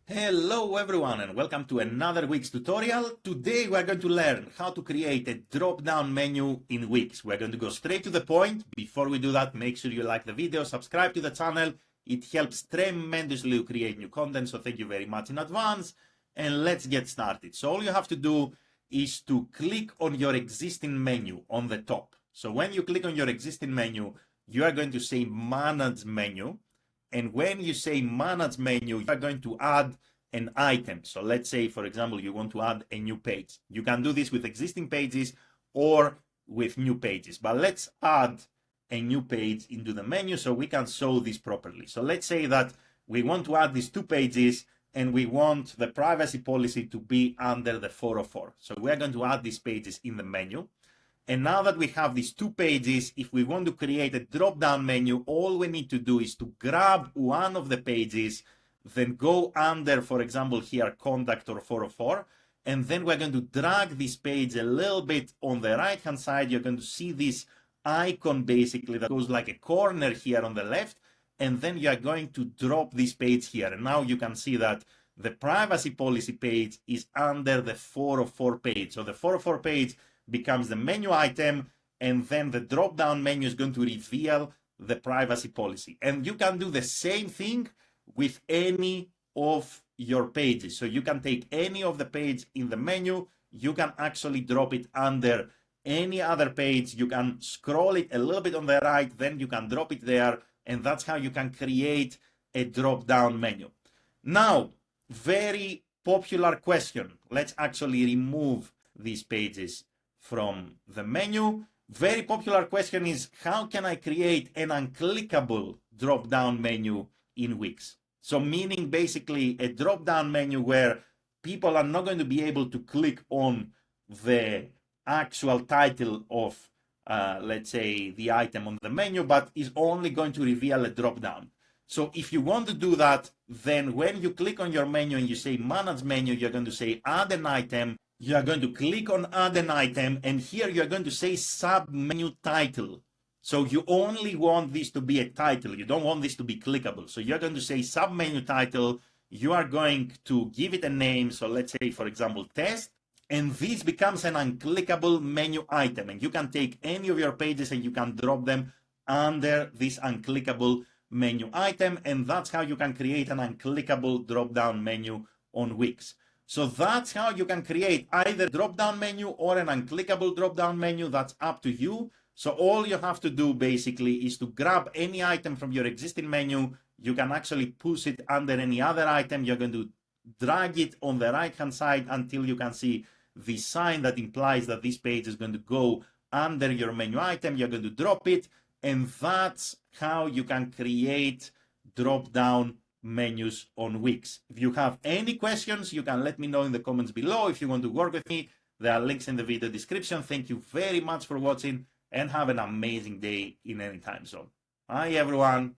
Hello everyone and welcome to another WIX tutorial. Today we are going to learn how to create a drop-down menu in WIX. We're going to go straight to the point. Before we do that, make sure you like the video, subscribe to the channel. It helps tremendously to create new content, so thank you very much in advance. And let's get started. So all you have to do is to click on your existing menu on the top. So when you click on your existing menu, you are going to say Manage Menu. And when you say Manage Menu, you are going to add an item. So let's say, for example, you want to add a new page. You can do this with existing pages or with new pages. But let's add a new page into the menu so we can show this properly. So let's say that we want to add these two pages and we want the privacy policy to be under the 404. So we're going to add these pages in the menu. And now that we have these two pages, if we want to create a drop-down menu, all we need to do is to grab one of the pages, then go under, for example, here, Contact or 404, and then we're going to drag this page a little bit on the right-hand side. You're going to see this icon, basically, that goes like a corner here on the left, and then you are going to drop this page here. And now you can see that the privacy policy page is under the 404 page. So the 404 page becomes the menu item, and then the drop-down menu is going to reveal the privacy policy. And you can do the same thing with any of your pages. So you can take any of the page in the menu, you can actually drop it under any other page, you can scroll it a little bit on the right, then you can drop it there, and that's how you can create a drop-down menu. Now, very popular question. Let's actually remove these pages from the menu. Very popular question is, how can I create an unclickable drop-down menu in WIX? So meaning basically a drop-down menu where people are not going to be able to click on the actual title of, let's say, the item on the menu, but is only going to reveal a drop-down. So if you want to do that, then when you click on your menu and you say Manage Menu, you're going to say Add an Item. You are going to click on Add an Item, and here you're going to say Sub-Menu Title. So you only want this to be a title. You don't want this to be clickable. So you're going to say Sub-Menu Title. You are going to give it a name. So let's say, for example, Test. And this becomes an unclickable menu item. And you can take any of your pages and you can drop them under this unclickable menu item. And that's how you can create an unclickable drop-down menu on WIX. So that's how you can create either drop-down menu or an unclickable drop-down menu. That's up to you. So all you have to do basically is to grab any item from your existing menu. You can actually push it under any other item. You're going to drag it on the right-hand side until you can see the sign that implies that this page is going to go under your menu item. You're going to drop it. And that's how you can create drop-down menus on WIX. If you have any questions, you can let me know in the comments below. If you want to work with me, there are links in the video description. Thank you very much for watching and have an amazing day in any time zone. Bye everyone.